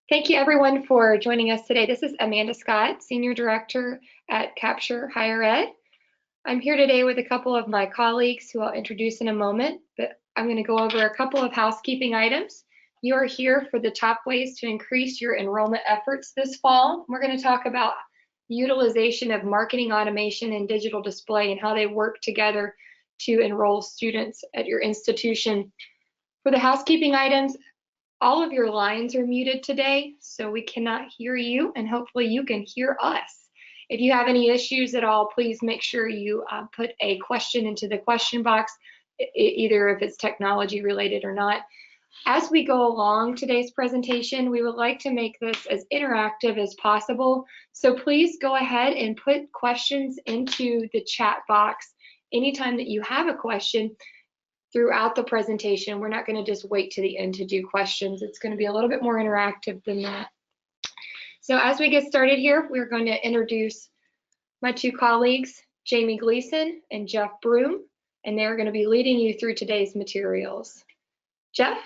Thank you everyone for joining us today. This is Amanda Scott, Senior Director at Capture Higher Ed. I'm here today with a couple of my colleagues who I'll introduce in a moment, but I'm going to go over a couple of housekeeping items. You are here for the top ways to increase your enrollment efforts this fall. We're going to talk about utilization of marketing automation and digital display and how they work together to enroll students at your institution. For the housekeeping items, all of your lines are muted today, so we cannot hear you, and hopefully you can hear us. If you have any issues at all, please make sure you put a question into the question box, either if it's technology related or not. As we go along today's presentation, we would like to make this as interactive as possible, so please go ahead and put questions into the chat box anytime that you have a question throughout the presentation. We're not going to just wait to the end to do questions. It's going to be a little bit more interactive than that. So as we get started here, we're going to introduce my two colleagues, Jamie Gleason and Jeff Broom, and they're going to be leading you through today's materials. Jeff?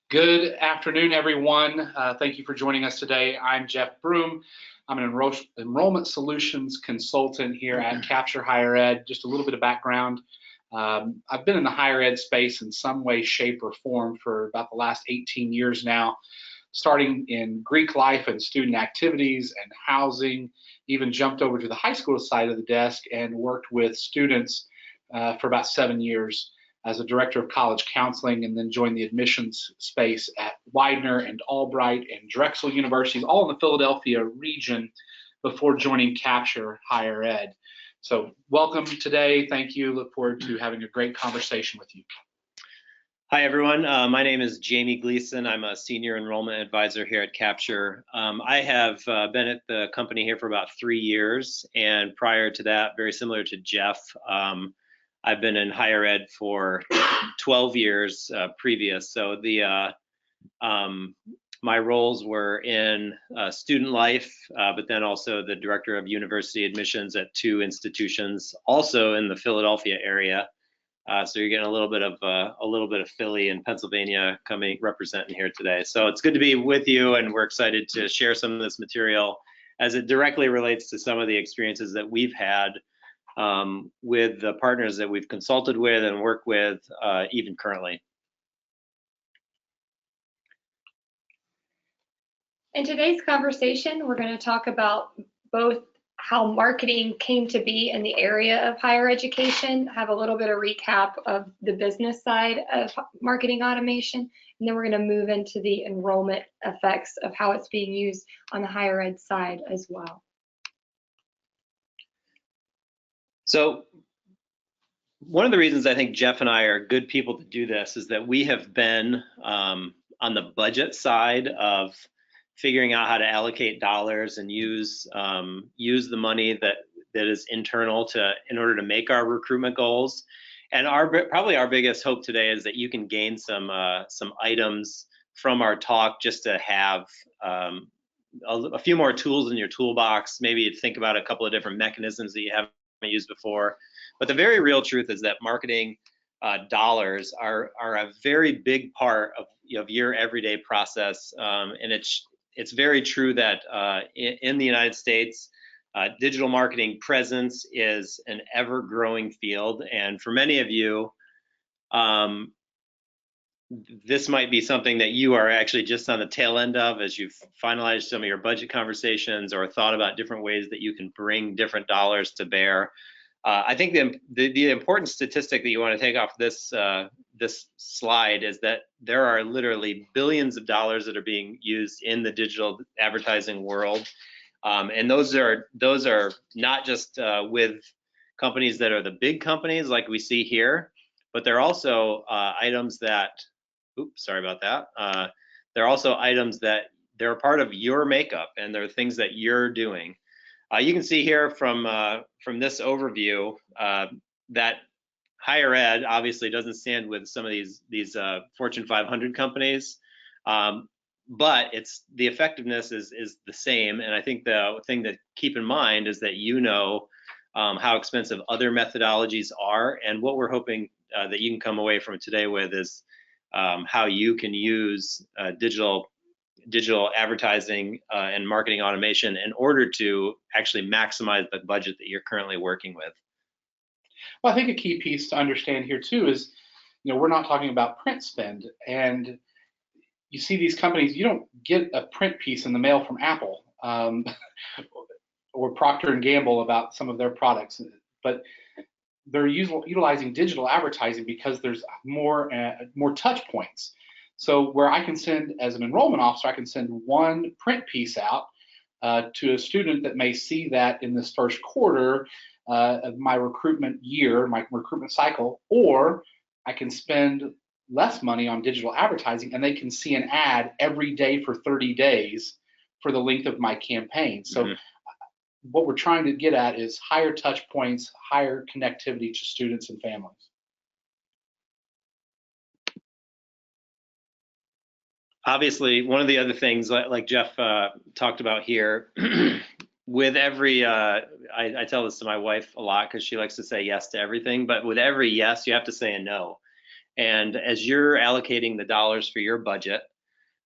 Good afternoon, everyone. Thank you for joining us today. I'm Jeff Broom. I'm an enrollment solutions consultant here at Capture Higher Ed. Just a little bit of background. I've been in the higher ed space in some way, shape, or form for about the last 18 years now, starting in Greek life and student activities and housing, even jumped over to the high school side of the desk and worked with students for about 7 years as a director of college counseling, and then joined the admissions space at Widener and Albright and Drexel Universities, all in the Philadelphia region, before joining Capture Higher Ed. So welcome today. Thank you. Look forward to having a great conversation with you. Hi, everyone. My name is Jamie Gleason. I'm a senior enrollment advisor here at Capture. I have been at the company here for about 3 years. And prior to that, very similar to Jeff, I've been in higher ed for 12 years previous. So my roles were in student life, but then also the director of university admissions at 2 institutions, also in the Philadelphia area. So you're getting a little bit of Philly and Pennsylvania representing here today. So it's good to be with you, and we're excited to share some of this material as it directly relates to some of the experiences that we've had with the partners that we've consulted with and worked with even currently. In today's conversation, we're going to talk about both how marketing came to be in the area of higher education, have a little bit of recap of the business side of marketing automation, and then we're going to move into the enrollment effects of how it's being used on the higher ed side as well. So one of the reasons I think Jeff and I are good people to do this is that we have been on the budget side of figuring out how to allocate dollars and use the money that is internal in order to make our recruitment goals. And probably our biggest hope today is that you can gain some items from our talk, just to have a few more tools in your toolbox. Maybe think about a couple of different mechanisms that you haven't used before. But the very real truth is that marketing dollars are a very big part of your everyday process, and it's very true that in the United States, digital marketing presence is an ever-growing field. And for many of you, this might be something that you are actually just on the tail end of as you've finalized some of your budget conversations or thought about different ways that you can bring different dollars to bear. I think the important statistic that you want to take off this slide is that there are literally billions of dollars that are being used in the digital advertising world, and those are not just with companies that are the big companies like we see here, but they're also items that, oops, sorry about that. They're also items that they're a part of your makeup, and they're things that you're doing. You can see here from this overview that higher ed obviously doesn't stand with some of these Fortune 500 companies, but the effectiveness is the same. And I think the thing to keep in mind is that how expensive other methodologies are, and what we're hoping that you can come away from today with is how you can use digital digital advertising and marketing automation in order to actually maximize the budget that you're currently working with? Well, I think a key piece to understand here too is, we're not talking about print spend. And you see these companies, you don't get a print piece in the mail from Apple or Procter and Gamble about some of their products, but they're utilizing digital advertising because there's more touch points. So where I can send, as an enrollment officer, I can send one print piece out to a student that may see that in this first quarter of my recruitment year, my recruitment cycle, or I can spend less money on digital advertising and they can see an ad every day for 30 days for the length of my campaign. So what we're trying to get at is higher touch points, higher connectivity to students and families. Obviously, one of the other things, like Jeff talked about here, with every, I tell this to my wife a lot because she likes to say yes to everything, but with every yes, you have to say a no. And as you're allocating the dollars for your budget,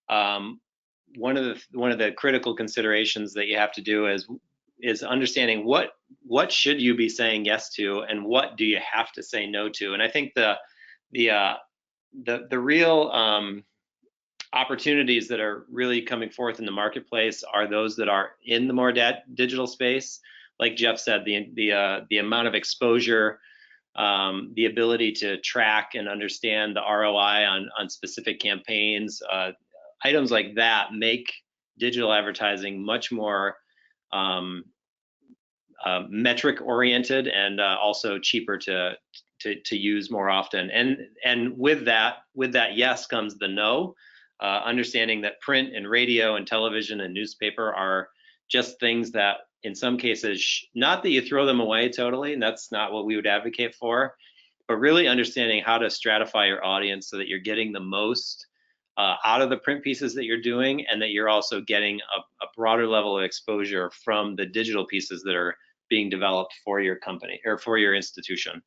one of the critical considerations that you have to do is understanding what should you be saying yes to and what do you have to say no to. And I think the real opportunities that are really coming forth in the marketplace are those that are in the more digital space. Like Jeff said, the amount of exposure, the ability to track and understand the ROI on specific campaigns, items like that make digital advertising much more metric oriented and also cheaper to use more often. And with that yes comes the no. Understanding that print and radio and television and newspaper are just things that in some cases, not that you throw them away totally, and that's not what we would advocate for, but really understanding how to stratify your audience so that you're getting the most out of the print pieces that you're doing, and that you're also getting a broader level of exposure from the digital pieces that are being developed for your company or for your institution.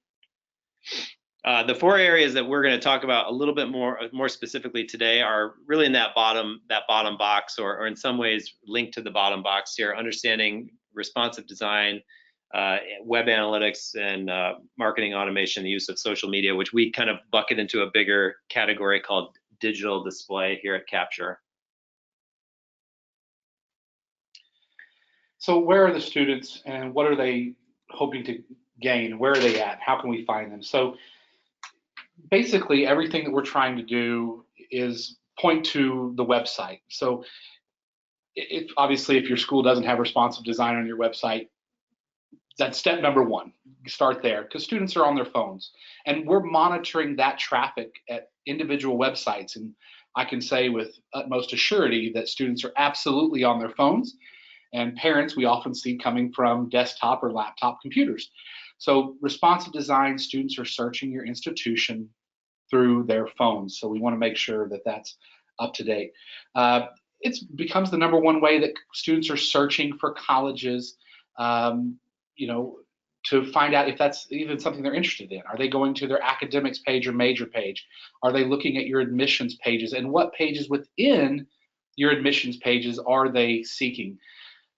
The four areas that we're going to talk about a little bit more specifically today are really in that bottom box, or in some ways linked to the bottom box here: understanding responsive design, web analytics, and marketing automation, the use of social media, which we kind of bucket into a bigger category called digital display here at Capture. So where are the students and what are they hoping to gain? Where are they at? How can we find them? So basically everything that we're trying to do is point to the website. So obviously if your school doesn't have responsive design on your website, that's step number one. You start there because students are on their phones and we're monitoring that traffic at individual websites. And I can say with utmost assurity that students are absolutely on their phones, and parents we often see coming from desktop or laptop computers. So responsive design, students are searching your institution through their phones. So we want to make sure that that's up to date. It becomes the number one way that students are searching for colleges, to find out if that's even something they're interested in. Are they going to their academics page or major page? Are they looking at your admissions pages? And what pages within your admissions pages are they seeking?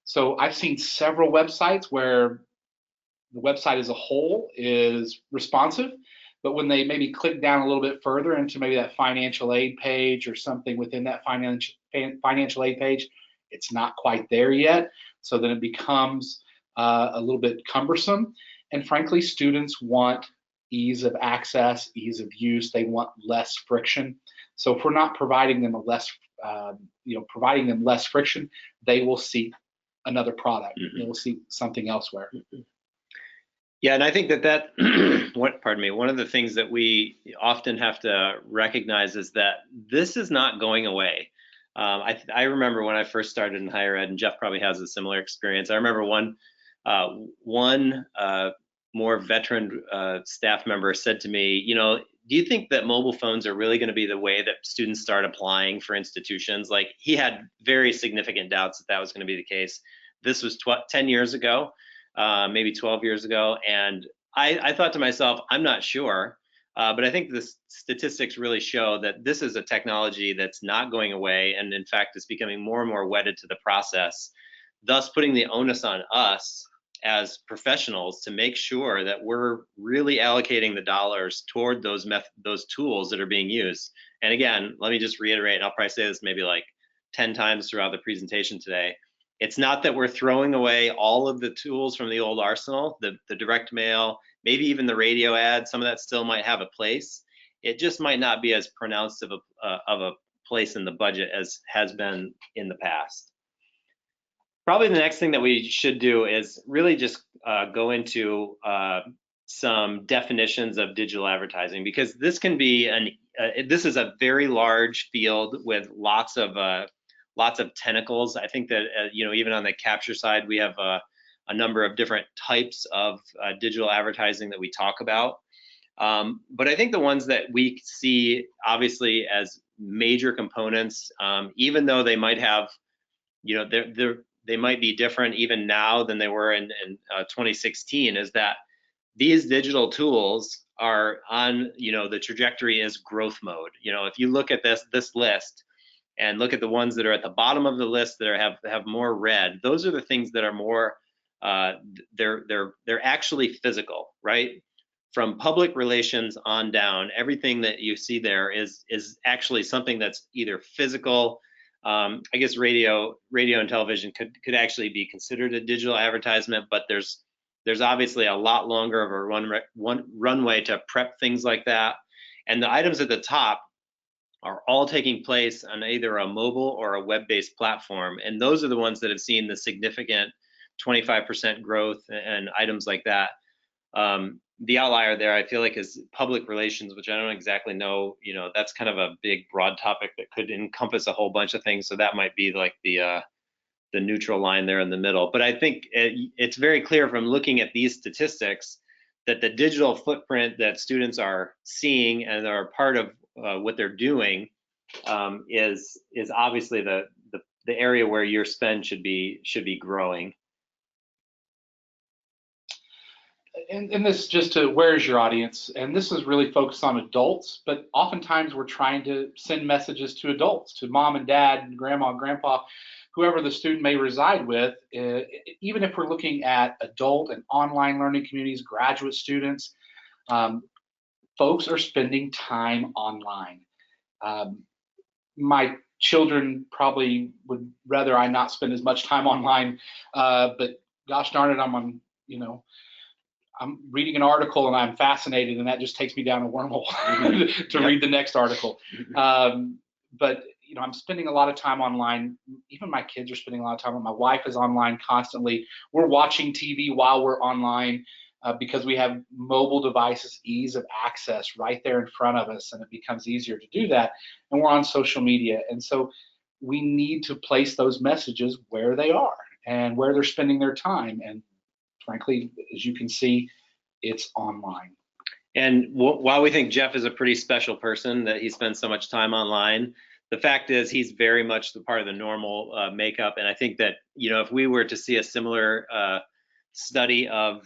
So I've seen several websites where the website as a whole is responsive, but when they maybe click down a little bit further into maybe that financial aid page or something within that financial aid page, it's not quite there yet. So then it becomes a little bit cumbersome. And frankly, students want ease of access, ease of use. They want less friction. So if we're not providing them providing them less friction, they will seek another product. They will seek something elsewhere. Yeah, and I think that one of the things that we often have to recognize is that this is not going away. I remember when I first started in higher ed, and Jeff probably has a similar experience. I remember one more veteran staff member said to me, do you think that mobile phones are really going to be the way that students start applying for institutions? Like, he had very significant doubts that was going to be the case. This was 10 years ago, maybe 12 years ago. And I thought to myself, I'm not sure. But I think the statistics really show that this is a technology that's not going away, and in fact is becoming more and more wedded to the process, thus putting the onus on us as professionals to make sure that we're really allocating the dollars toward those tools that are being used. And again, let me just reiterate, and I'll probably say this maybe like 10 times throughout the presentation today. It's not that we're throwing away all of the tools from the old arsenal, the direct mail, maybe even the radio ad. Some of that still might have a place. It just might not be as pronounced of a place in the budget as has been in the past. Probably the next thing that we should do is really just go into some definitions of digital advertising, because this can be this is a very large field with lots of tentacles. I think that even on the capture side, we have a number of different types of digital advertising that we talk about. But I think the ones that we see obviously as major components, even though they might have, they might be different even now than they were in 2016, is that these digital tools are on, the trajectory is growth mode. If you look at this list and look at the ones that are at the bottom of the list that have more red, those are the things that are more, they're actually physical, right? From public relations on down, everything that you see there is actually something that's either physical. I guess radio and television could actually be considered a digital advertisement, but there's obviously a lot longer of a runway to prep things like that. And the items at the top are all taking place on either a mobile or a web-based platform. And those are the ones that have seen the significant 25% growth and items like that. The outlier there, I feel like, is public relations, which I don't exactly know. That's kind of a big, broad topic that could encompass a whole bunch of things. So that might be like the neutral line there in the middle. But I think it's very clear from looking at these statistics that the digital footprint that students are seeing and are part of what they're doing is obviously the area where your spend should be growing. And this just to where's your audience, and this is really focused on adults, but oftentimes we're trying to send messages to adults, to mom and dad and grandma and grandpa, whoever the student may reside with. Even if we're looking at adult and online learning communities, graduate students, folks are spending time online. My children probably would rather I not spend as much time online, but gosh darn it, I'm reading an article and I'm fascinated, and that just takes me down a wormhole to read the next article. But I'm spending a lot of time online. Even my kids are spending a lot of time. My wife is online constantly. We're watching TV while we're online because we have mobile devices, ease of access right there in front of us, and it becomes easier to do that. And we're on social media, and so we need to place those messages where they are and where they're spending their time. And frankly, as you can see, it's online. And while we think Jeff is a pretty special person that he spends so much time online, the fact is he's very much the part of the normal makeup. And I think that, if we were to see a similar study of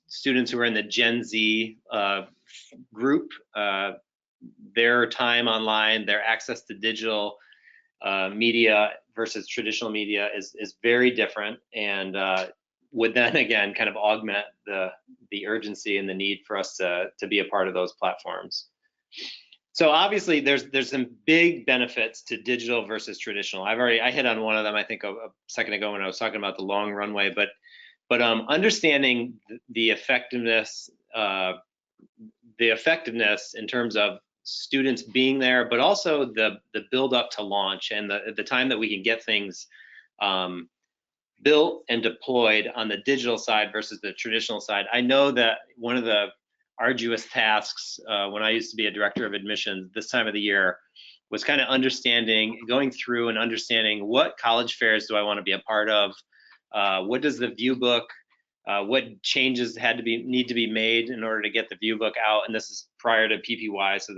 students who are in the Gen Z group, their time online, their access to digital media versus traditional media is very different, and would then again kind of augment the urgency and the need for us to be a part of those platforms. So obviously there's some big benefits to digital versus traditional. I hit on one of them, I think, a second ago when I was talking about the long runway, but understanding the effectiveness in terms of students being there, but also the build up to launch and the time that we can get things built and deployed on the digital side versus the traditional side. I know that one of the arduous tasks when I used to be a director of admissions this time of the year was kind of going through and understanding what college fairs do I want to be a part of, what does the view book, what changes need to be made in order to get the view book out. And this is prior to PPY, so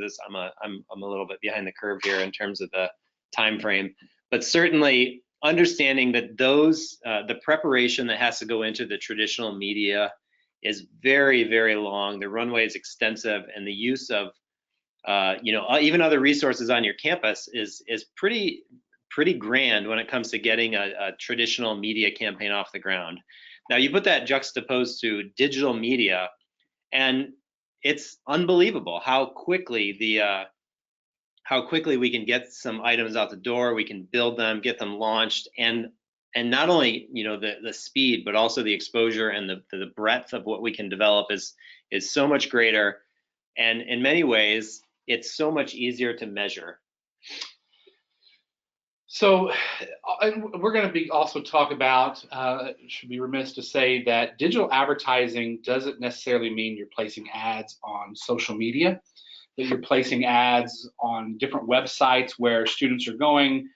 I'm a little bit behind the curve here in terms of the time frame, but certainly understanding that the preparation that has to go into the traditional media is very, very long. The runway is extensive, and the use of even other resources on your campus is pretty grand when it comes to getting a traditional media campaign off the ground. Now you put that juxtaposed to digital media, and it's unbelievable how quickly we can get some items out the door. We can build them, get them launched, and not only the speed, but also the exposure and the breadth of what we can develop is so much greater. And in many ways, it's so much easier to measure. So we're going to be also talk about, should be remiss to say that digital advertising doesn't necessarily mean you're placing ads on social media, that you're placing ads on different websites where students are going,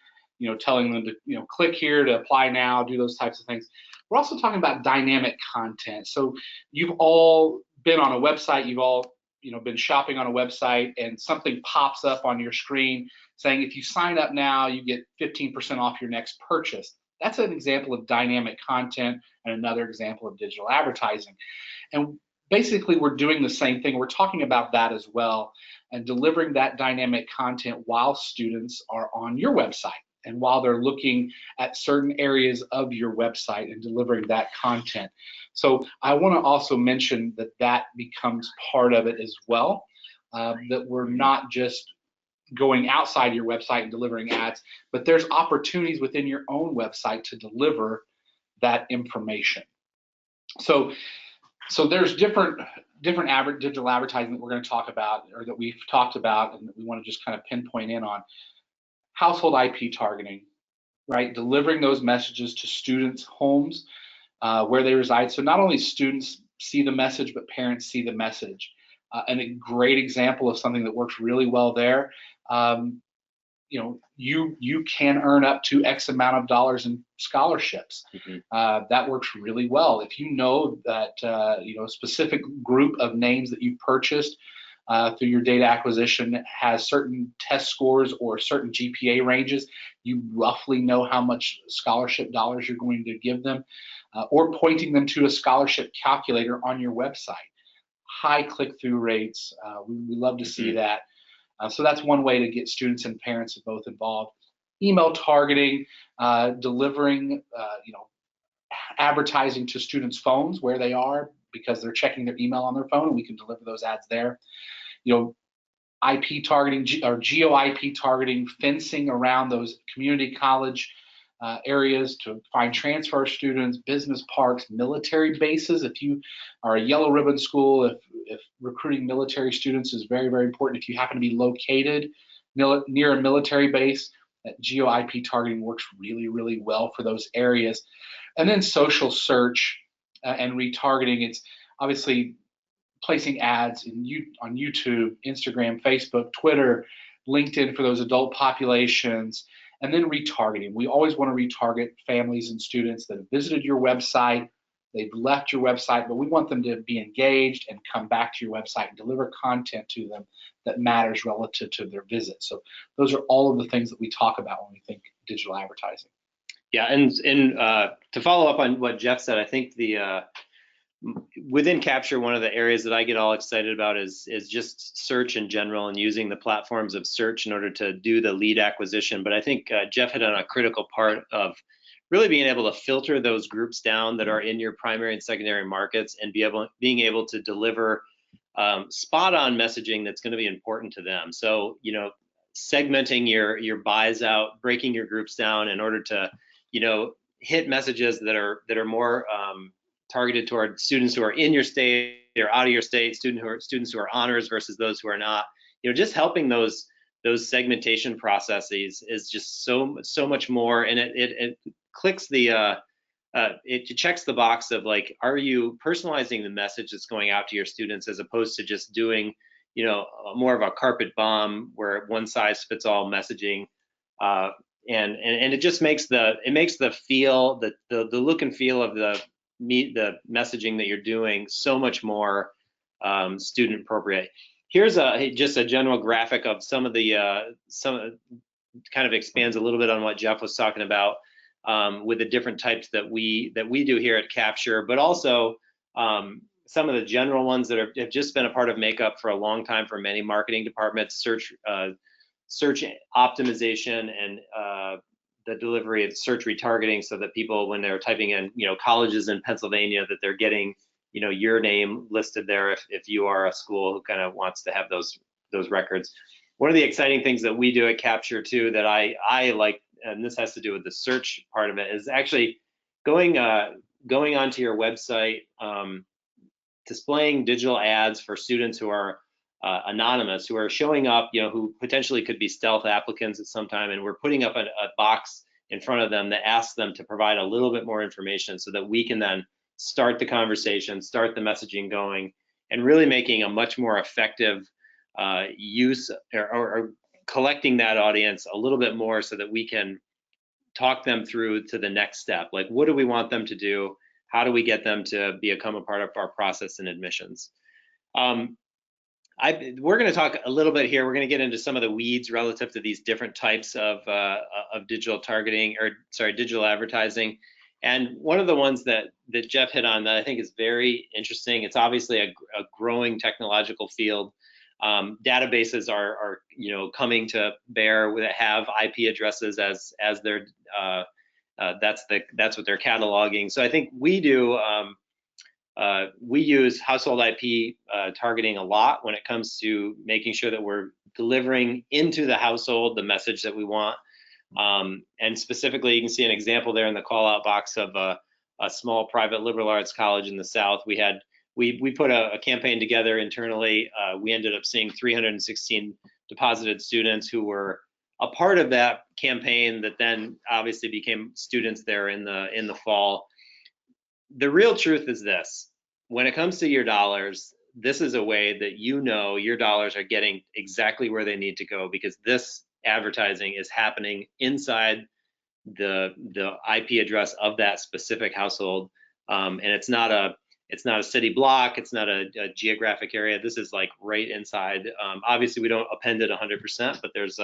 telling them to, click here to apply now, do those types of things. We're also talking about dynamic content. So you've all been on a website, you've all been shopping on a website, and something pops up on your screen saying if you sign up now, you get 15% off your next purchase. That's an example of dynamic content and another example of digital advertising. And basically, we're doing the same thing. We're talking about that as well, and delivering that dynamic content while students are on your website and while they're looking at certain areas of your website and delivering that content. So I want to also mention that becomes part of it as well, that we're not just going outside your website and delivering ads, but there's opportunities within your own website to deliver that information. So there's different digital advertising that we're going to talk about, or that we've talked about, and that we want to just kind of pinpoint in on. Household IP targeting, right? Delivering those messages to students' homes where they reside. So not only students see the message, but parents see the message. And a great example of something that works really well there, you can earn up to X amount of dollars in scholarships. Mm-hmm. That works really well. If you know that a specific group of names that you purchased through your data acquisition has certain test scores or certain GPA ranges, you roughly know how much scholarship dollars you're going to give them, or pointing them to a scholarship calculator on your website. High click-through rates. We love to see that. So that's one way to get students and parents both involved. Email targeting, delivering advertising to students' phones where they are because they're checking their email on their phone, and we can deliver those ads there. IP targeting or geo IP targeting, fencing around those community college areas to find transfer students, business parks, military bases. If you are a yellow ribbon school, if recruiting military students is very, very important, if you happen to be located near a military base, that geo IP targeting works really, really well for those areas. And then social search and retargeting. It's obviously placing ads on YouTube, Instagram, Facebook, Twitter, LinkedIn for those adult populations, and then retargeting. We always want to retarget families and students that have visited your website, they've left your website, but we want them to be engaged and come back to your website and deliver content to them that matters relative to their visit. So those are all of the things that we talk about when we think digital advertising. Yeah, and to follow up on what Jeff said, I think within Capture, one of the areas that I get all excited about is just search in general and using the platforms of search in order to do the lead acquisition. But I think Jeff hit on a critical part of really being able to filter those groups down that are in your primary and secondary markets and being able to deliver spot on messaging that's going to be important to them. So, segmenting your buys out, breaking your groups down in order to, hit messages that are more targeted toward students who are in your state or out of your state, students who are honors versus those who are not. Just helping those segmentation processes is just so much more, and it clicks it checks the box of like, are you personalizing the message that's going out to your students as opposed to just doing more of a carpet bomb where one size fits all messaging, and it just makes the feel, the look and feel of the messaging that you're doing so much more student appropriate. Here's just a general graphic of some kind of expands a little bit on what Jeff was talking about with the different types that we do here at Capture, but also some of the general ones that have just been a part of makeup for a long time for many marketing departments: search optimization and the delivery of search retargeting, so that people, when they're typing in, colleges in Pennsylvania, that they're getting, your name listed there if you are a school who kind of wants to have those records. One of the exciting things that we do at Capture too, that I like, and this has to do with the search part of it, is actually going onto your website, displaying digital ads for students who are anonymous, who are showing up, who potentially could be stealth applicants at some time, and we're putting up a box in front of them that asks them to provide a little bit more information, so that we can then start the conversation, start the messaging going, and really making a much more effective use or collecting that audience a little bit more, so that we can talk them through to the next step. Like, what do we want them to do? How do we get them to become a part of our process in admissions? We're going to talk a little bit here. We're going to get into some of the weeds relative to these different types of digital targeting, or sorry, digital advertising. And one of the ones that Jeff hit on that I think is very interesting, it's obviously a growing technological field. Databases are coming to bear that have IP addresses as their that's what they're cataloging. So I think we use household IP targeting a lot when it comes to making sure that we're delivering into the household the message that we want. And specifically, you can see an example there in the call out box of a small private liberal arts college in the South. We put a campaign together internally. We ended up seeing 316 deposited students who were a part of that campaign that then obviously became students there in the fall. The real truth is this: when it comes to your dollars, this is a way that your dollars are getting exactly where they need to go, because this advertising is happening inside the IP address of that specific household, and it's not a city block, it's not a geographic area. This is like right inside. Obviously, we don't append it 100%, but there's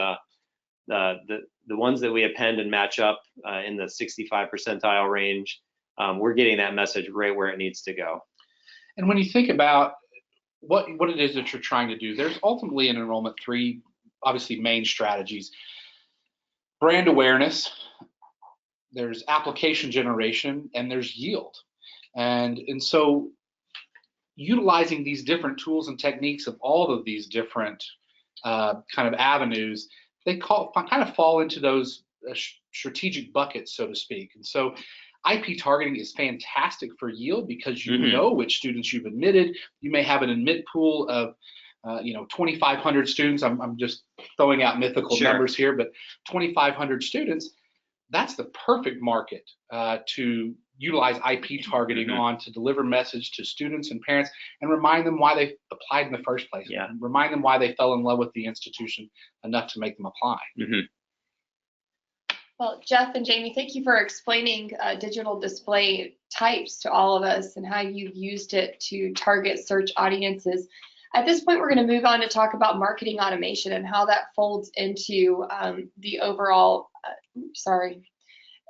the ones that we append and match up in the 65 percentile range. We're getting that message right where it needs to go. And when you think about what it is that you're trying to do, there's ultimately in enrollment 3, obviously, main strategies: brand awareness, there's application generation, and there's yield. And so utilizing these different tools and techniques of all of these different kind of avenues, they kind of fall into those strategic buckets, so to speak. And so IP targeting is fantastic for yield, because you know which students you've admitted. You may have an admit pool of 2,500 students. I'm just throwing out mythical numbers here, but 2,500 students, that's the perfect market to utilize IP targeting on, to deliver message to students and parents and remind them why they applied in the first place. Yeah. Remind them why they fell in love with the institution enough to make them apply. Well, Jeff and Jamie, thank you for explaining digital display types to all of us and how you've used it to target search audiences. At this point, we're going to move on to talk about marketing automation and how that folds into the overall,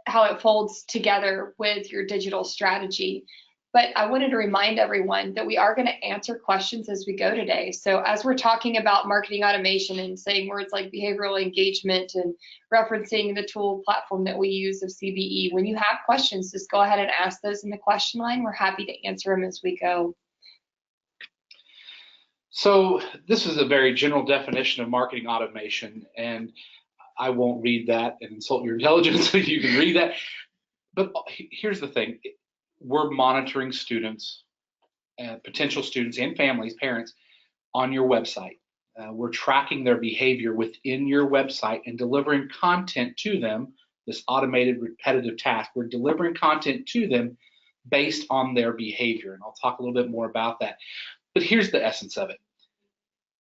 how it folds together with your digital strategy. But I wanted to remind everyone that we are going to answer questions as we go today. So as we're talking about marketing automation and saying words like behavioral engagement and referencing the tool platform that we use of CBE, when you have questions, just go ahead and ask those in the question line. We're happy to answer them as we go. So this is a very general definition of marketing automation, and I won't read that and insult your intelligence so you can read that. But here's the thing. We're monitoring students, potential students and families, parents, on your website. We're tracking their behavior within your website and delivering content to them, this automated repetitive task. We're delivering content to them based on their behavior, and I'll talk a little bit more about that. But here's the essence of it.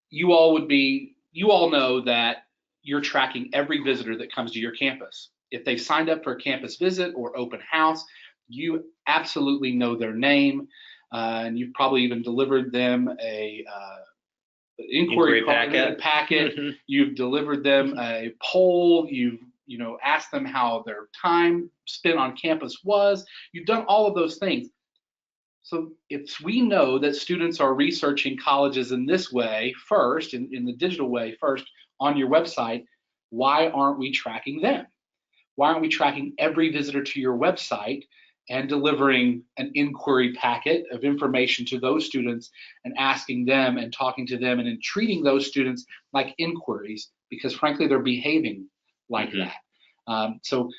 You all know that you're tracking every visitor that comes to your campus. If they've signed up for a campus visit or open house, you absolutely know their name, and you've probably even delivered them a inquiry packet. You've delivered them a poll. You've asked them how their time spent on campus was. You've done all of those things. So if we know that students are researching colleges in this way first, in the digital way first on your website, why aren't we tracking them? Why aren't we tracking every visitor to your website and delivering an inquiry packet of information to those students and asking them and talking to them and then treating those students like inquiries, because frankly, they're behaving like that. So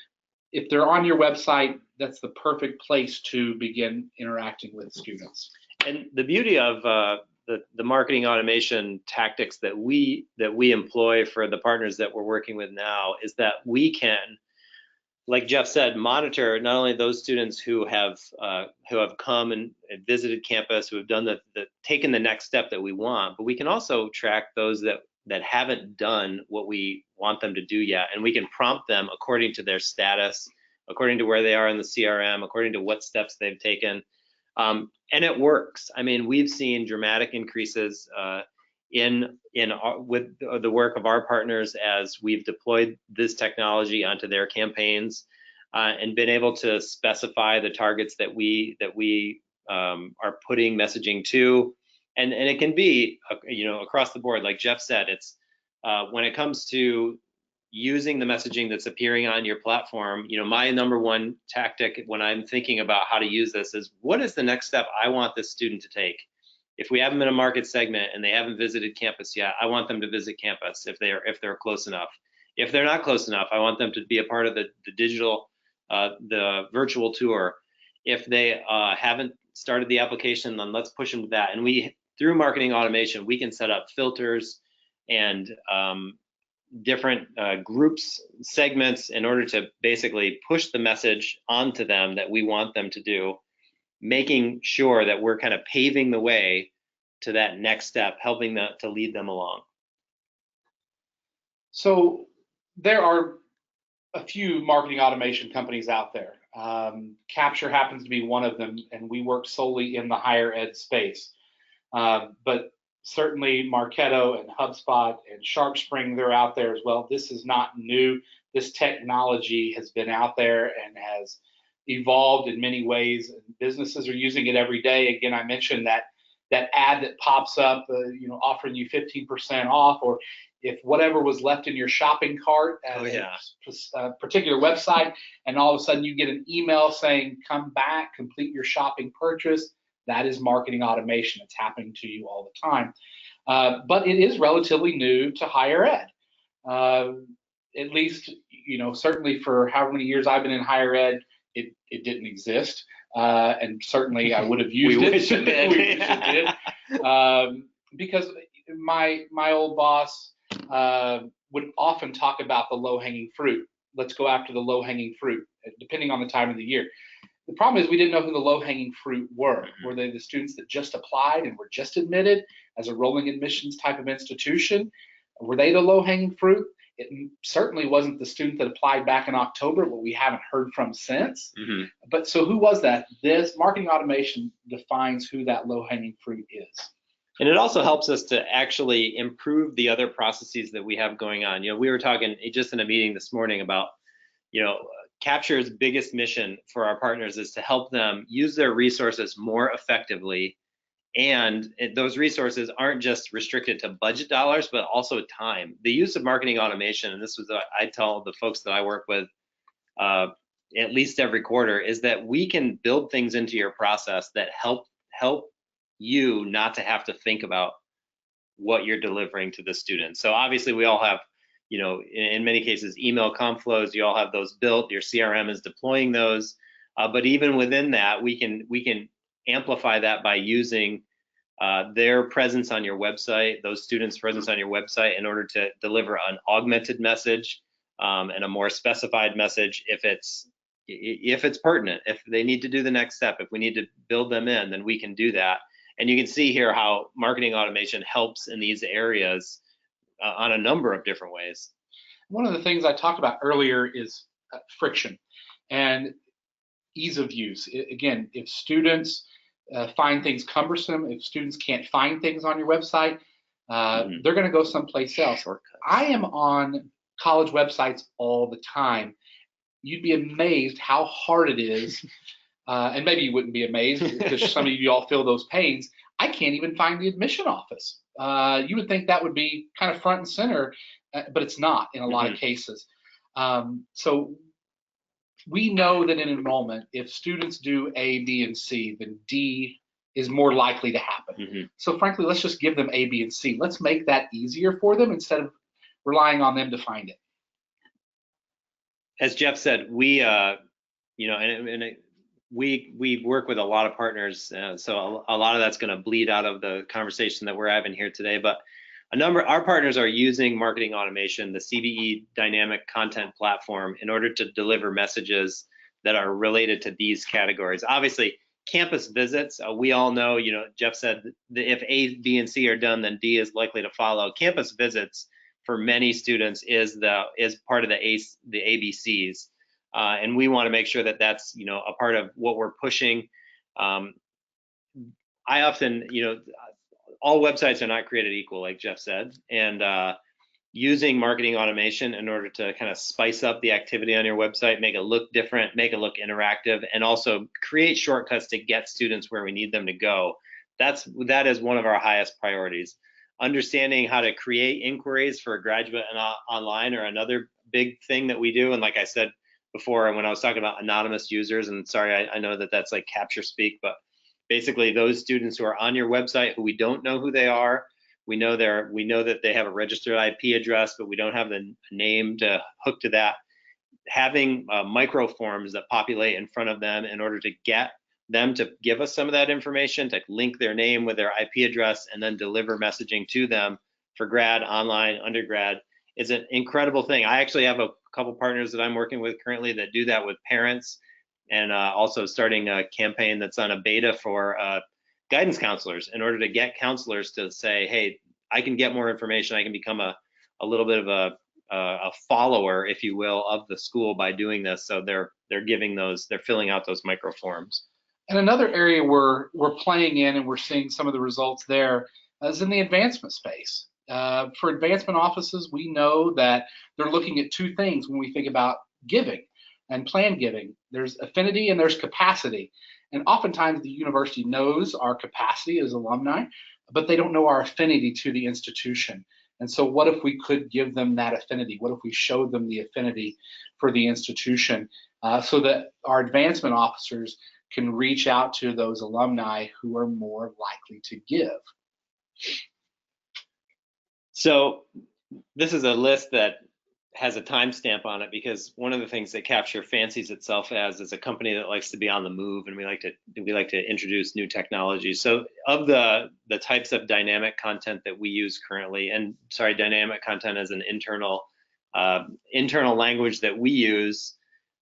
if they're on your website, that's the perfect place to begin interacting with students. And the beauty of the marketing automation tactics that we employ for the partners that we're working with now is that we can, like Jeff said, monitor not only those students who have come and visited campus, who have done taken the next step that we want, but we can also track those that haven't done what we want them to do yet, and we can prompt them according to their status, according to where they are in the CRM, according to what steps they've taken, and it works. I mean, we've seen dramatic increases with the work of our partners as we've deployed this technology onto their campaigns and been able to specify the targets that we are putting messaging to, and it can be across the board. Like Jeff said, it's when it comes to using the messaging that's appearing on your platform, my number one tactic when I'm thinking about how to use this is, what is the next step I want this student to take? If we have them in a market segment and they haven't visited campus yet, I want them to visit campus if they're close enough. If they're not close enough, I want them to be a part of the digital, the virtual tour. If they haven't started the application, then let's push them to that. And through marketing automation, we can set up filters and different groups, segments, in order to basically push the message onto them that we want them to do, making sure that we're kind of paving the way to that next step, helping to lead them along. So there are a few marketing automation companies out there. Capture happens to be one of them, and we work solely in the higher ed space. But certainly Marketo and HubSpot and SharpSpring, they're out there as well. This is not new. This technology has been out there and has evolved in many ways, and businesses are using it every day. Again, I mentioned that ad that pops up, offering you 15% off, or if whatever was left in your shopping cart at a particular website, and all of a sudden you get an email saying, come back, complete your shopping purchase. That is marketing automation. It's happening to you all the time. But it is relatively new to higher ed. At least, certainly for however many years I've been in higher ed, it didn't exist. And certainly I would have used it. Wish it did. We wish it did. Because my old boss would often talk about the low-hanging fruit. Let's go after the low-hanging fruit, depending on the time of the year. The problem is we didn't know who the low-hanging fruit were. Were they the students that just applied and were just admitted as a rolling admissions type of institution? Were they the low-hanging fruit? It certainly wasn't the student that applied back in October, but we haven't heard from since. But so who was that? This marketing automation defines who that low-hanging fruit is. And it also helps us to actually improve the other processes that we have going on. We were talking just in a meeting this morning about, Capture's biggest mission for our partners is to help them use their resources more effectively. And those resources aren't just restricted to budget dollars, but also time. The use of marketing automation, and this was what I tell the folks that I work with at least every quarter, is that we can build things into your process that help you not to have to think about what you're delivering to the student. So obviously we all have, in many cases, email comp flows. You all have those built. Your CRM is deploying those. But even within that, we can amplify that by using their presence on your website, those students' presence on your website, in order to deliver an augmented message and a more specified message if it's pertinent, if they need to do the next step, if we need to build them in, then we can do that. And you can see here how marketing automation helps in these areas on a number of different ways. One of the things I talked about earlier is friction and ease of use. Again, if students find things cumbersome, if students can't find things on your website, they're going to go someplace else. Shortcuts. I am on college websites all the time. You'd be amazed how hard it is and maybe you wouldn't be amazed because some of you all feel those pains. I can't even find the admission office. You would think that would be kind of front and center, but it's not in a lot of cases. So we know that in enrollment, if students do A, B, and C, then D is more likely to happen. So frankly, let's just give them A, B, and C. Let's make that easier for them instead of relying on them to find it. As Jeff said, we, we work with a lot of partners, so a lot of that's going to bleed out of the conversation that we're having here today. But our partners are using marketing automation, the CBE dynamic content platform, in order to deliver messages that are related to these categories. Obviously, campus visits, we all know, Jeff said that if A, B, and C are done, then D is likely to follow. Campus visits for many students is part of the ABCs, and we want to make sure that that's a part of what we're pushing. I often, all websites are not created equal, like Jeff said, and using marketing automation in order to kind of spice up the activity on your website, make it look different, make it look interactive, and also create shortcuts to get students where we need them to go. That is one of our highest priorities. Understanding how to create inquiries for a graduate and online are another big thing that we do. And like I said before, when I was talking about anonymous users, and sorry, I know that that's like capture speak, but basically those students who are on your website who we don't know who they are, we know that they have a registered IP address, but we don't have the name to hook to that. Having micro forms that populate in front of them in order to get them to give us some of that information, to link their name with their IP address and then deliver messaging to them for grad, online, undergrad, is an incredible thing. I actually have a couple partners that I'm working with currently that do that with parents, and also starting a campaign that's on a beta for guidance counselors in order to get counselors to say, hey, I can get more information. I can become a little bit of a follower, if you will, of the school by doing this. So they're filling out those micro forms. And another area we're playing in, and we're seeing some of the results there, is in the advancement space. For advancement offices, we know that they're looking at two things when we think about giving and plan giving. There's affinity and there's capacity. And oftentimes the university knows our capacity as alumni, but they don't know our affinity to the institution. And so what if we could give them that affinity? What if we showed them the affinity for the institution so that our advancement officers can reach out to those alumni who are more likely to give? So this is a list that has a timestamp on it, because one of the things that Capture fancies itself as is a company that likes to be on the move, and we like to introduce new technology. So of the types of dynamic content that we use currently, and sorry, dynamic content is an internal language that we use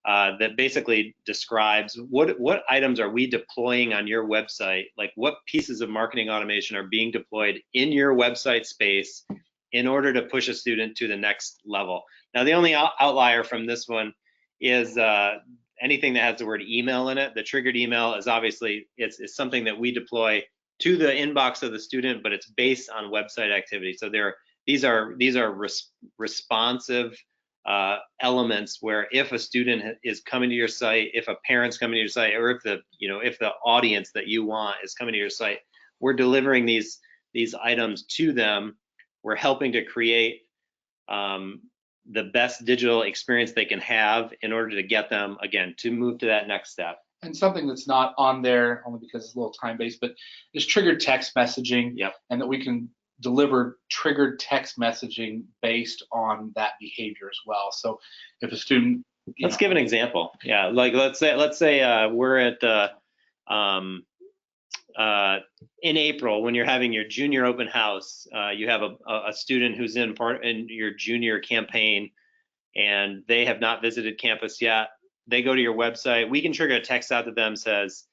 that basically describes what items are we deploying on your website, like what pieces of marketing automation are being deployed in your website space in order to push a student to the next level. Now, the only outlier from this one is anything that has the word email in it. The triggered email is obviously, it's something that we deploy to the inbox of the student, but it's based on website activity. So these are responsive elements where if a student is coming to your site, if a parent's coming to your site, or if the audience that you want is coming to your site, we're delivering these items to them. We're helping to create the best digital experience they can have in order to get them, again, to move to that next step. And something that's not on there, only because it's a little time-based, but is triggered text messaging. Yep. And that we can deliver triggered text messaging based on that behavior as well. So if a student, let's give an example. Yeah, like let's say we're at in April, when you're having your junior open house, you have a student who's in your junior campaign, and they have not visited campus yet. They go to your website. We can trigger a text out to them, says,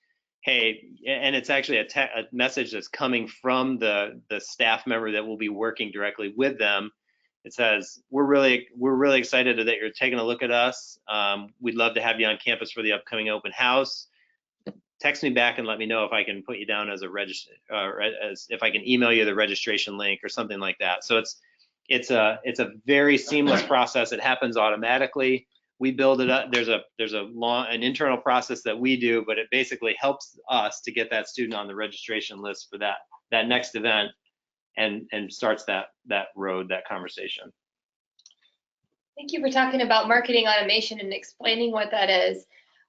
hey, and it's actually a message that's coming from the staff member that will be working directly with them. It says, we're really excited that you're taking a look at us. We'd love to have you on campus for the upcoming open house. Text me back and let me know if I can put you down as a if I can email you the registration link or something like that. So it's a very seamless process. It happens automatically. We build it up. There's an internal process that we do, but it basically helps us to get that student on the registration list for that next event, and starts that conversation. Thank you for talking about marketing automation and explaining what that is.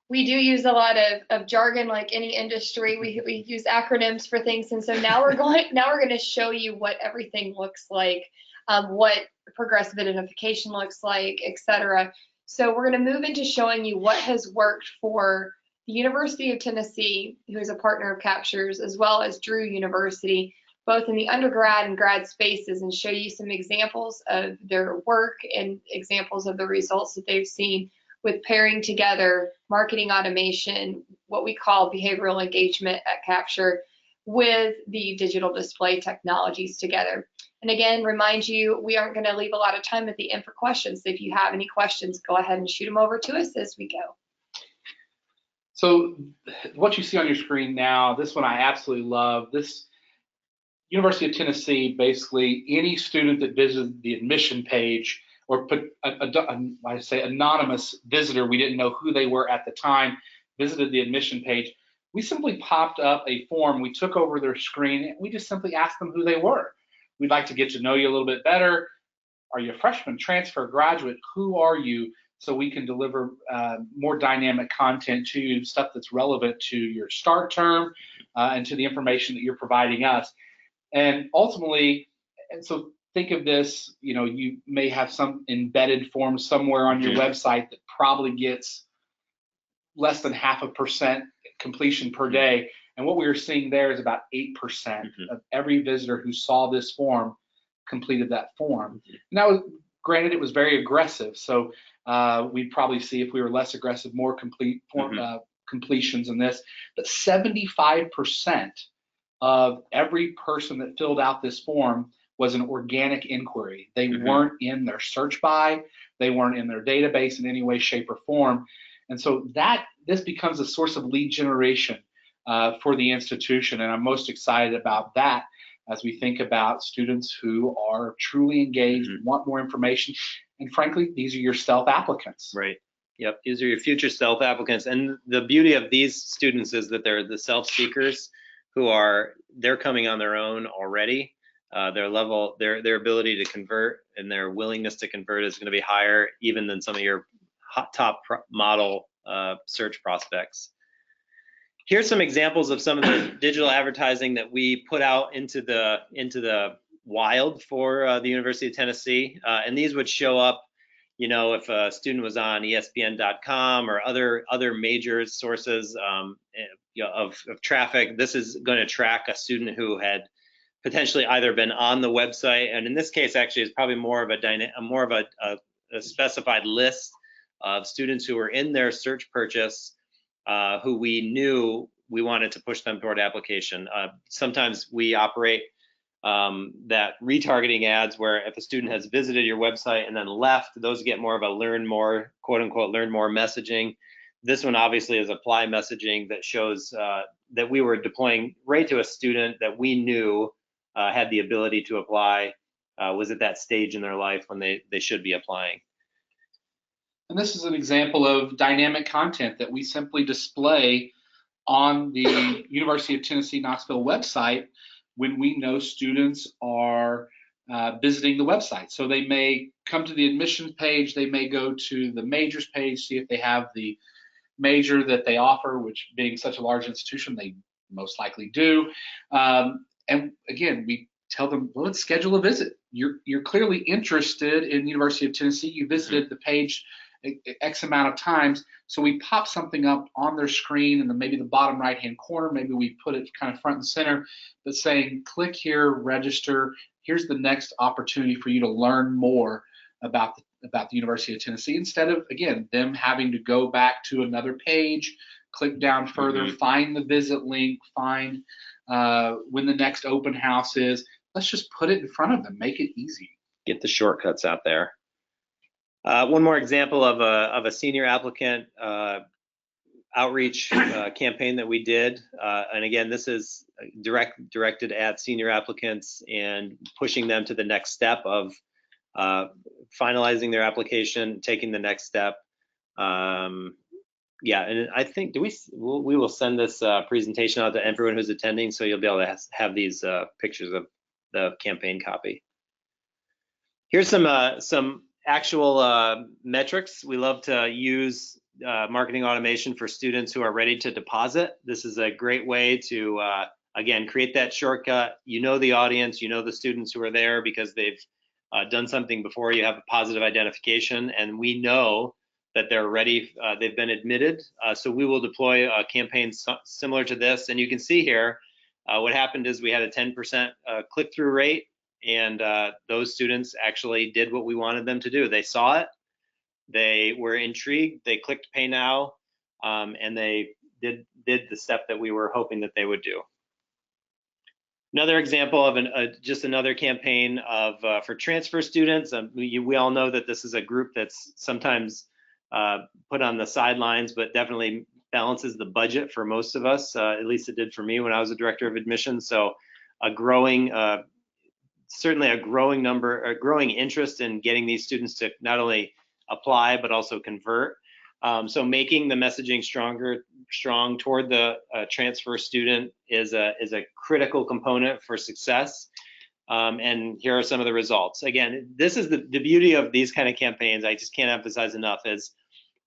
We do use a lot of jargon, like any industry. We use acronyms for things, and so now we're going to show you what everything looks like, what progressive identification looks like, etc. So we're going to move into showing you what has worked for the University of Tennessee, who is a partner of Captures, as well as Drew University, both in the undergrad and grad spaces, and show you some examples of their work and examples of the results that they've seen with pairing together marketing automation, what we call behavioral engagement at Capture, with the digital display technologies together. And again, remind you, we aren't going to leave a lot of time at the end for questions. So if you have any questions, go ahead and shoot them over to us as we go. So what you see on your screen now, this one I absolutely love. This University of Tennessee, basically any student that visited the admission page, or put I say anonymous visitor, we didn't know who they were at the time, visited the admission page, we simply popped up a form. We took over their screen and we just simply asked them who they were. We'd like to get to know you a little bit better. Are you a freshman, transfer, graduate? Who are you? So we can deliver more dynamic content to you, stuff that's relevant to your start term and to the information that you're providing us. And ultimately, and so think of this, you may have some embedded form somewhere on your website that probably gets less than 0.5% completion per day. And what we were seeing there is about 8% of every visitor who saw this form completed that form. And that was, granted, it was very aggressive. So we'd probably see, if we were less aggressive, more complete completions in this. But 75% of every person that filled out this form was an organic inquiry. They weren't in their search by, they weren't in their database in any way, shape, or form. And so this becomes a source of lead generation for the institution. And I'm most excited about that as we think about students who are truly engaged, want more information. And frankly, these are your stealth applicants. Right. Yep. These are your future stealth applicants. And the beauty of these students is that they're the self-seekers they're coming on their own already. Their ability to convert and their willingness to convert is going to be higher even than some of your top model search prospects. Here's some examples of some of the digital advertising that we put out into the wild for the University of Tennessee, and these would show up, if a student was on ESPN.com or other major sources of traffic. This is going to track a student who had potentially either been on the website, and in this case, actually, it's probably more of a specified list of students who were in their search purchase, who we knew we wanted to push them toward application. Sometimes we operate that retargeting ads where if a student has visited your website and then left, those get more of a learn more, quote unquote, learn more messaging. This one obviously is apply messaging that shows that we were deploying right to a student that we knew had the ability to apply, was at that stage in their life when they should be applying. And this is an example of dynamic content that we simply display on the University of Tennessee Knoxville website when we know students are visiting the website. So they may come to the admissions page, they may go to the majors page, see if they have the major that they offer, which being such a large institution, they most likely do. And again, we tell them, well, let's schedule a visit. You're clearly interested in the University of Tennessee. You visited the page X amount of times. So we pop something up on their screen in maybe the bottom right-hand corner. Maybe we put it kind of front and center, but saying, click here, register. Here's the next opportunity for you to learn more about the University of Tennessee, instead of, again, them having to go back to another page, click down further, find the visit link, find when the next open house is. Let's just put it in front of them, make it easy. Get the shortcuts out there. One more example of a senior applicant outreach campaign that we did. And again, this is directed at senior applicants and pushing them to the next step of finalizing their application, taking the next step. Yeah, and I think we will send this presentation out to everyone who's attending, so you'll be able to have these pictures of the campaign copy. Here's some actual metrics. We love to use marketing automation for students who are ready to deposit. This is a great way to again create that shortcut. You know the audience, you know the students who are there because they've done something before. You have a positive identification, and we know that they're ready, they've been admitted. So we will deploy a campaign similar to this. And you can see here, what happened is we had a 10% click-through rate, and those students actually did what we wanted them to do. They saw it, they were intrigued, they clicked pay now, and they did the step that we were hoping that they would do. Another example of just another campaign of for transfer students. We all know that this is a group that's sometimes put on the sidelines, but definitely balances the budget for most of us. At least it did for me when I was a director of admissions. So certainly a growing interest in getting these students to not only apply but also convert. So making the messaging strong toward the transfer student is a critical component for success. And here are some of the results. Again, this is the beauty of these kind of campaigns. I just can't emphasize enough is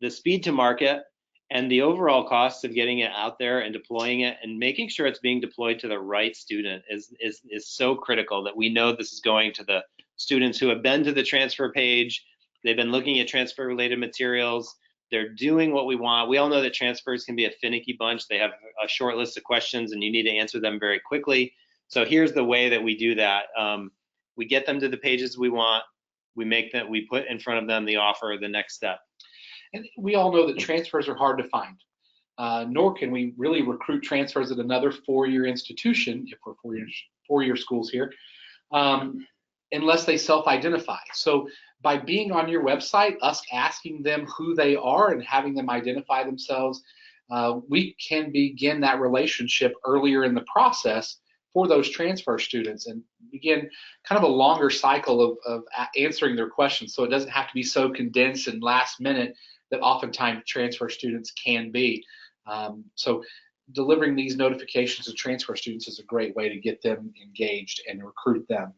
the speed to market and the overall cost of getting it out there and deploying it and making sure it's being deployed to the right student is so critical, that we know this is going to the students who have been to the transfer page. They've been looking at transfer related materials. They're doing what we want. We all know that transfers can be a finicky bunch. They have a short list of questions and you need to answer them very quickly. So here's the way that we do that. We get them to the pages we want. We put in front of them the offer, the next step. And we all know that transfers are hard to find, nor can we really recruit transfers at another four-year institution, if we're four-year schools here, unless they self-identify. So by being on your website, us asking them who they are and having them identify themselves, we can begin that relationship earlier in the process for those transfer students and begin kind of a longer cycle of answering their questions, so it doesn't have to be so condensed and last minute that oftentimes transfer students can be. So delivering these notifications to transfer students is a great way to get them engaged and recruit them.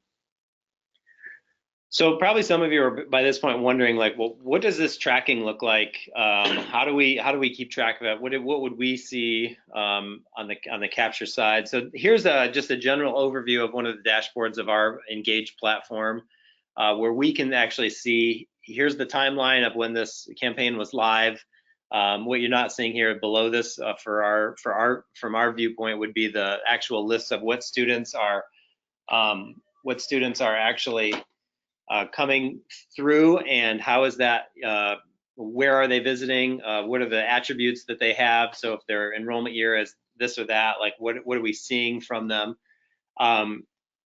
So probably some of you are by this point wondering, like, well, what does this tracking look like? How do we keep track of it? What would we see on the capture side? So here's just a general overview of one of the dashboards of our Engage platform, where we can actually see, here's the timeline of when this campaign was live. What you're not seeing here below this from our viewpoint would be the actual list of what students are actually coming through, and how is that, where are they visiting, what are the attributes that they have. So if their enrollment year is this or that, like what are we seeing from them?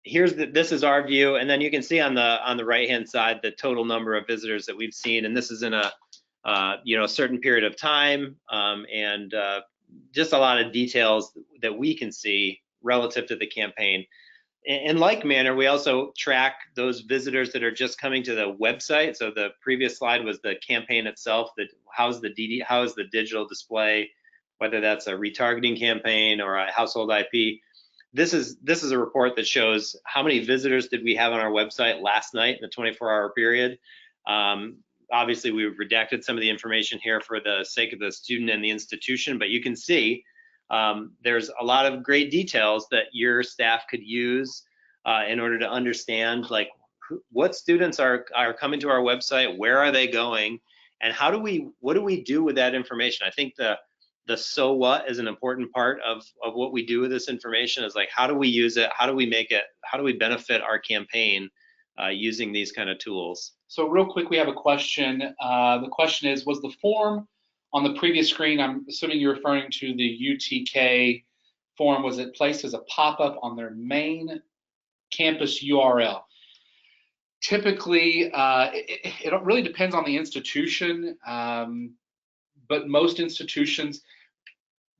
This is our view, and then you can see on the right hand side the total number of visitors that we've seen, and this is in a certain period of time, and just a lot of details that we can see relative to the campaign. In like manner, we also track those visitors that are just coming to the website. So the previous slide was the campaign itself, that how is the digital display, whether that's a retargeting campaign or a household IP. This is a report that shows how many visitors did we have on our website last night in the 24-hour period. Obviously, we've redacted some of the information here for the sake of the student and the institution, but you can see there's a lot of great details that your staff could use in order to understand, like, what students are coming to our website, where are they going, and what do we do with that information? I think the so what is an important part of what we do with this information, is like, how do we use it? How do we benefit our campaign using these kind of tools? So real quick, we have a question. The question is, was the form on the previous screen, I'm assuming you're referring to the UTK form, was it placed as a pop-up on their main campus URL? Typically, it really depends on the institution, but most institutions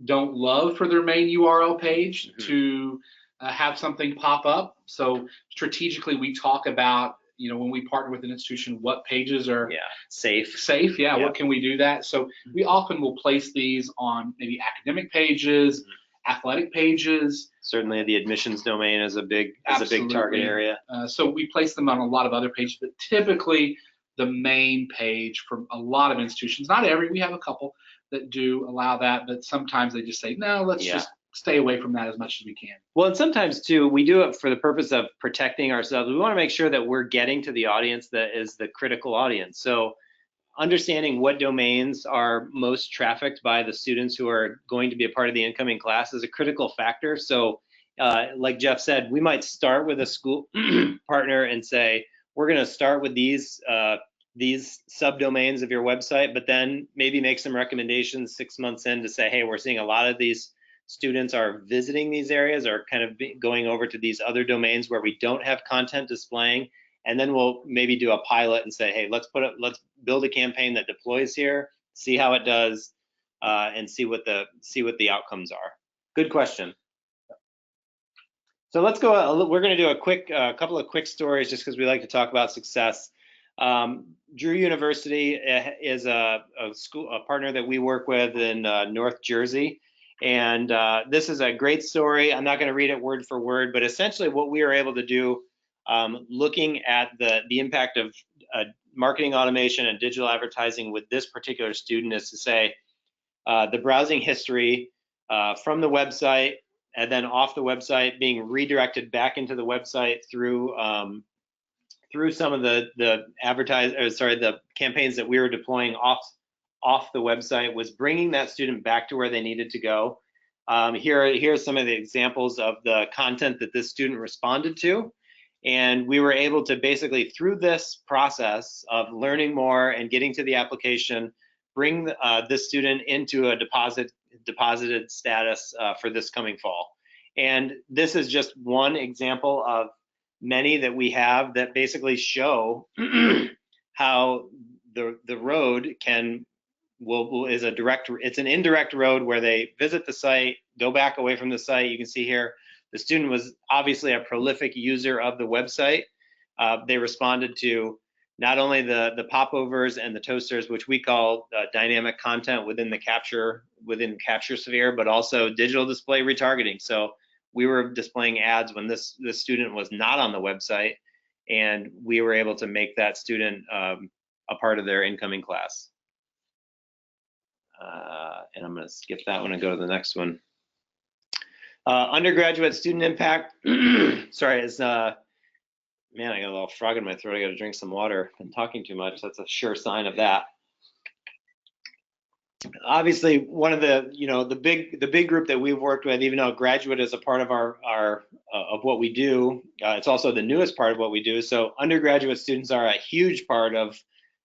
don't love for their main URL page to have something pop up. So strategically, we talk about, when we partner with an institution, what pages are safe. Yeah, what can we do that? So we often will place these on maybe academic pages, athletic pages. Certainly the admissions domain is a big target area. So we place them on a lot of other pages, but typically the main page for a lot of institutions, not every, we have a couple that do allow that, but sometimes they just say, no, let's just stay away from that as much as we can. Well, and sometimes too, we do it for the purpose of protecting ourselves. We want to make sure that we're getting to the audience that is the critical audience. So understanding what domains are most trafficked by the students who are going to be a part of the incoming class is a critical factor. So like Jeff said, we might start with a school partner and say, we're going to start with these subdomains of your website, but then maybe make some recommendations 6 months in to say, hey, we're seeing a lot of these students are visiting these areas or kind of going over to these other domains where we don't have content displaying. And then we'll maybe do a pilot and say, hey, let's build a campaign that deploys here, see how it does, and see what the outcomes are. Good question. So let's go. We're going to do a couple of quick stories just because we like to talk about success. Drew University is a partner that we work with in North Jersey. And this is a great story. I'm not going to read it word for word, but essentially what we are able to do, looking at the impact of marketing automation and digital advertising with this particular student, is to say the browsing history from the website and then off the website being redirected back into the website through some of the campaigns that we were deploying off the website, was bringing that student back to where they needed to go. Here are some of the examples of the content that this student responded to. And we were able to basically, through this process of learning more and getting to the application, bring this student into a deposited status for this coming fall. And this is just one example of many that we have that basically show how the road it's an indirect road where they visit the site, go back away from the site. You can see here, the student was obviously a prolific user of the website. They responded to not only the popovers and the toasters, which we call dynamic content within Capture sphere, but also digital display retargeting. So we were displaying ads when this student was not on the website, and we were able to make that student a part of their incoming class. And I'm going to skip that one and go to the next one. Undergraduate student impact. Sorry, man, I got a little frog in my throat. I got to drink some water. I'm talking too much. That's a sure sign of that. Obviously, one of the big group that we've worked with, even though Graduate is a part of of what we do, it's also the newest part of what we do. So undergraduate students are a huge part of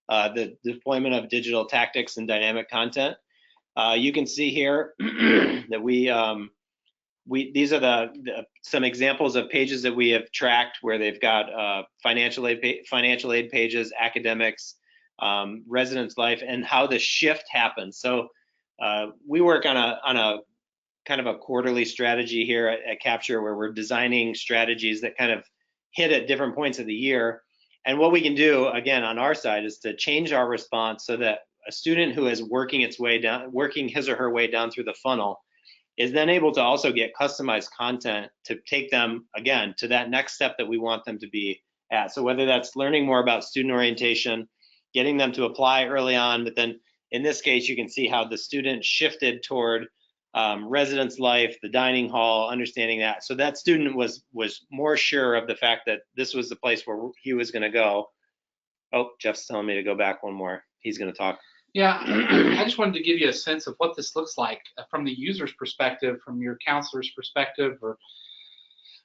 the deployment of digital tactics and dynamic content. You can see here that these are some examples of pages that we have tracked where they've got financial aid pages, academics, residence life, and how the shift happens. So we work on a kind of a quarterly strategy here at Capture, where we're designing strategies that kind of hit at different points of the year. And what we can do, again, on our side, is to change our response so that a student who is working his or her way down through the funnel is then able to also get customized content to take them, again, to that next step that we want them to be at. So whether that's learning more about student orientation, getting them to apply early on, but then in this case, you can see how the student shifted toward residence life, the dining hall, understanding that. So that student was more sure of the fact that this was the place where he was going to go. Oh, Jeff's telling me to go back one more. He's going to talk. Yeah, I just wanted to give you a sense of what this looks like from the user's perspective, from your counselor's perspective, or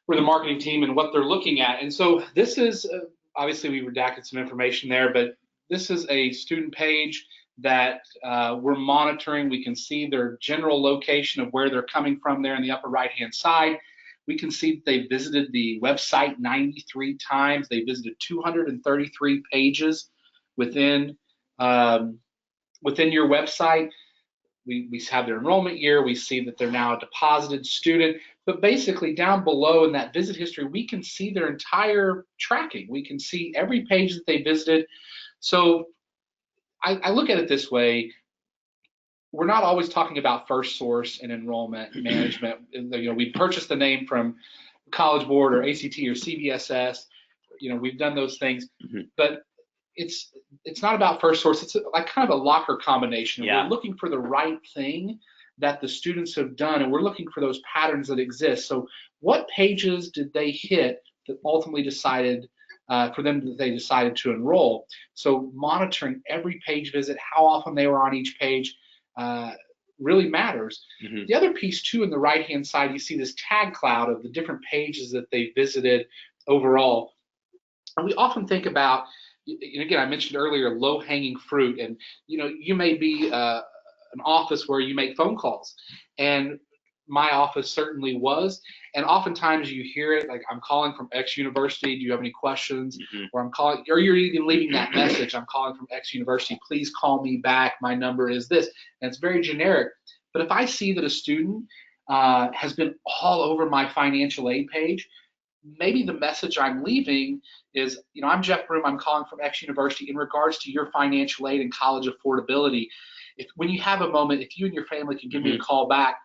the marketing team, and what they're looking at. And so this is, obviously we redacted some information there, but this is a student page that we're monitoring. We can see their general location of where they're coming from there in the upper right-hand side. We can see that they visited the website 93 times. They visited 233 pages within your website. we have their enrollment year, we see that they're now a deposited student, but basically down below in that visit history, we can see their entire tracking. We can see every page that they visited. So I look at it this way. We're not always talking about first source and enrollment management. We purchased the name from College Board or ACT or CBSS. We've done those things, but it's not about first source. It's like kind of a locker combination. Yeah. We're looking for the right thing that the students have done, and we're looking for those patterns that exist. So what pages did they hit that ultimately decided for them that they decided to enroll? So monitoring every page visit, how often they were on each page, really matters. The other piece too, in the right-hand side, you see this tag cloud of the different pages that they visited overall. And we often think about, again, I mentioned earlier, low-hanging fruit, and you may be an office where you make phone calls, and my office certainly was. And oftentimes you hear it like, I'm calling from X university. Do you have any questions? Or I'm calling, or you're even leaving that message. I'm calling from X university. Please call me back. My number is this. And it's very generic. But if I see that a student has been all over my financial aid page, maybe the message I'm leaving is, I'm Jeff Broom. I'm calling from X university in regards to your financial aid and college affordability. When you have a moment, if you and your family can give me a call back,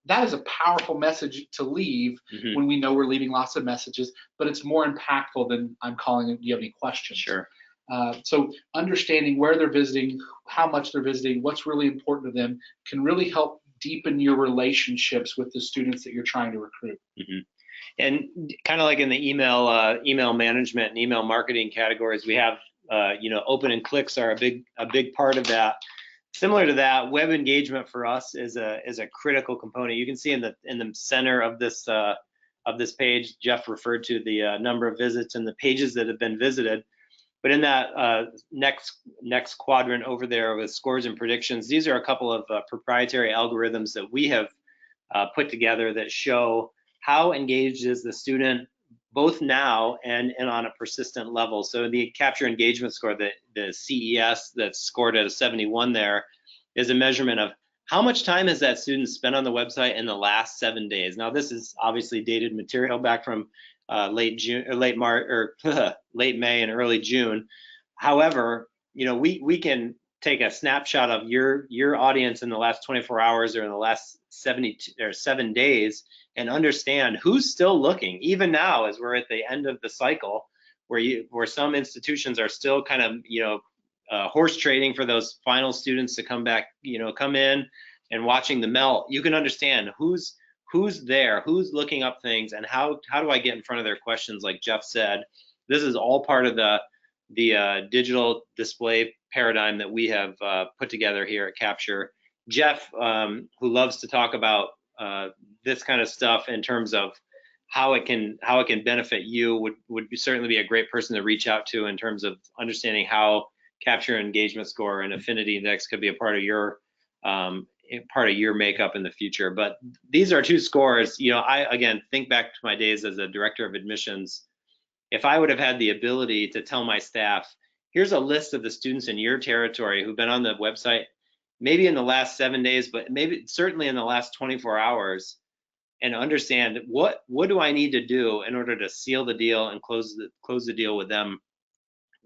that is a powerful message to leave when we know we're leaving lots of messages, but it's more impactful than I'm calling, do you have any questions? Sure. So understanding where they're visiting, how much they're visiting, what's really important to them can really help deepen your relationships with the students that you're trying to recruit. And kind of like in the email management and email marketing categories, we have, open and clicks are a big part of that. Similar to that, web engagement for us is a critical component. You can see in the center of this page, Jeff referred to the number of visits and the pages that have been visited. But in that next quadrant over there with scores and predictions, these are a couple of proprietary algorithms that we have put together that show how engaged is the student both now and on a persistent level. So the capture engagement score, the CES that's scored at a 71 there, is a measurement of how much time has that student spent on the website in the last 7 days. Now this is obviously dated material back from late May and early June. However, we can take a snapshot of your audience in the last 24 hours or in the last 7 days and understand who's still looking, even now as we're at the end of the cycle, where some institutions are still kind of horse trading for those final students to come back, come in and watching the melt. You can understand who's there, who's looking up things, and how do I get in front of their questions, like Jeff said. This is all part of the digital display paradigm that we have put together here at Capture. Jeff, who loves to talk about this kind of stuff in terms of how it can benefit you, would certainly be a great person to reach out to in terms of understanding how Capture engagement score and affinity index could be a part of your makeup in the future. But these are two scores. I again think back to my days as a director of admissions. If I would have had the ability to tell my staff, here's a list of the students in your territory who've been on the website, maybe in the last 7 days, but maybe certainly in the last 24 hours, and understand what do I need to do in order to seal the deal and close the deal with them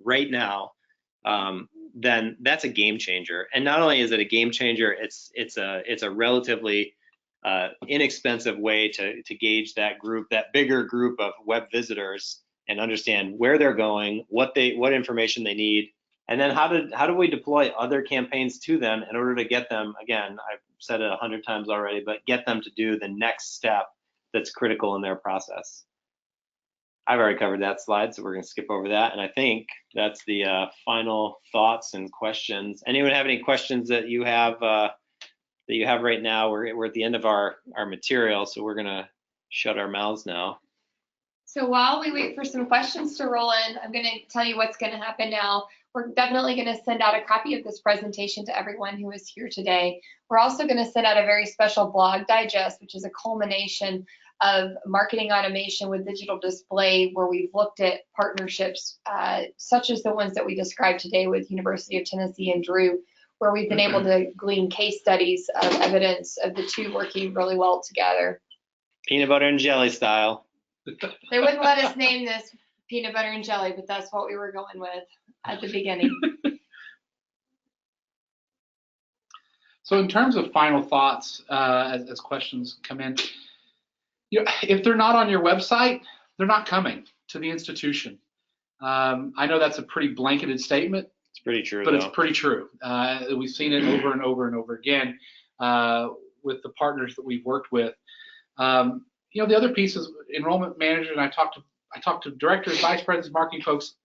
right now, then that's a game changer. And not only is it a game changer, it's a relatively inexpensive way to gauge that bigger group of web visitors and understand where they're going, what information they need, and then how do we deploy other campaigns to them in order to get them, again, I've said it 100 times already, but get them to do the next step that's critical in their process. I've already covered that slide, so we're going to skip over that. And I think that's the final thoughts and questions. Anyone have any questions that you have right now? We're at the end of our material, so we're going to shut our mouths now. So while we wait for some questions to roll in, I'm going to tell you what's going to happen now. We're definitely going to send out a copy of this presentation to everyone who is here today. We're also going to send out a very special blog digest, which is a culmination of marketing automation with digital display, where we've looked at partnerships such as the ones that we described today with University of Tennessee and Drew, where we've been able to glean case studies of evidence of the two working really well together. Peanut butter and jelly style. They wouldn't let us name this peanut butter and jelly, but that's what we were going with at the beginning. So in terms of final thoughts, as questions come in, if they're not on your website, they're not coming to the institution. I know that's a pretty blanketed statement. It's pretty true, but though. It's pretty true. We've seen it over and over and over again with the partners that we've worked with. The other piece is enrollment managers, and I talk to directors, vice presidents, marketing folks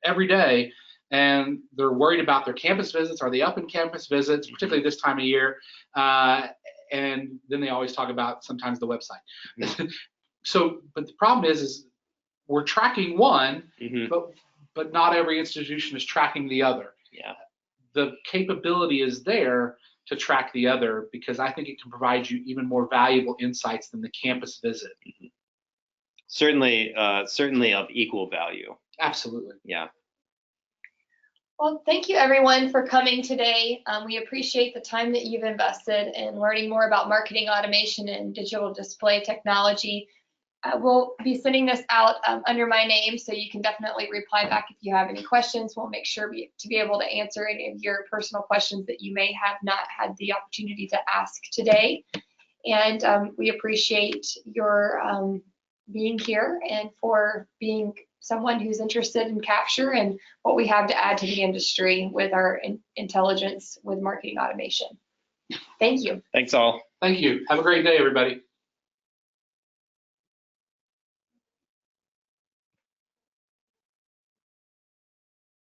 every day, and they're worried about their campus visits. Are they up in campus visits, particularly this time of year? And then they always talk about sometimes the website. But the problem is we're tracking one, but not every institution is tracking the other. Yeah. The capability is there to track the other because I think it can provide you even more valuable insights than the campus visit. Certainly of equal value. Absolutely. Yeah. Well, thank you everyone for coming today. We appreciate the time that you've invested in learning more about marketing automation and digital display technology. We'll be sending this out under my name, so you can definitely reply back if you have any questions. We'll make sure to be able to answer any of your personal questions that you may have not had the opportunity to ask today. And we appreciate your being here and for being someone who's interested in Capture and what we have to add to the industry with our intelligence with marketing automation. Thank you. Thanks all. Thank you. Have a great day, everybody.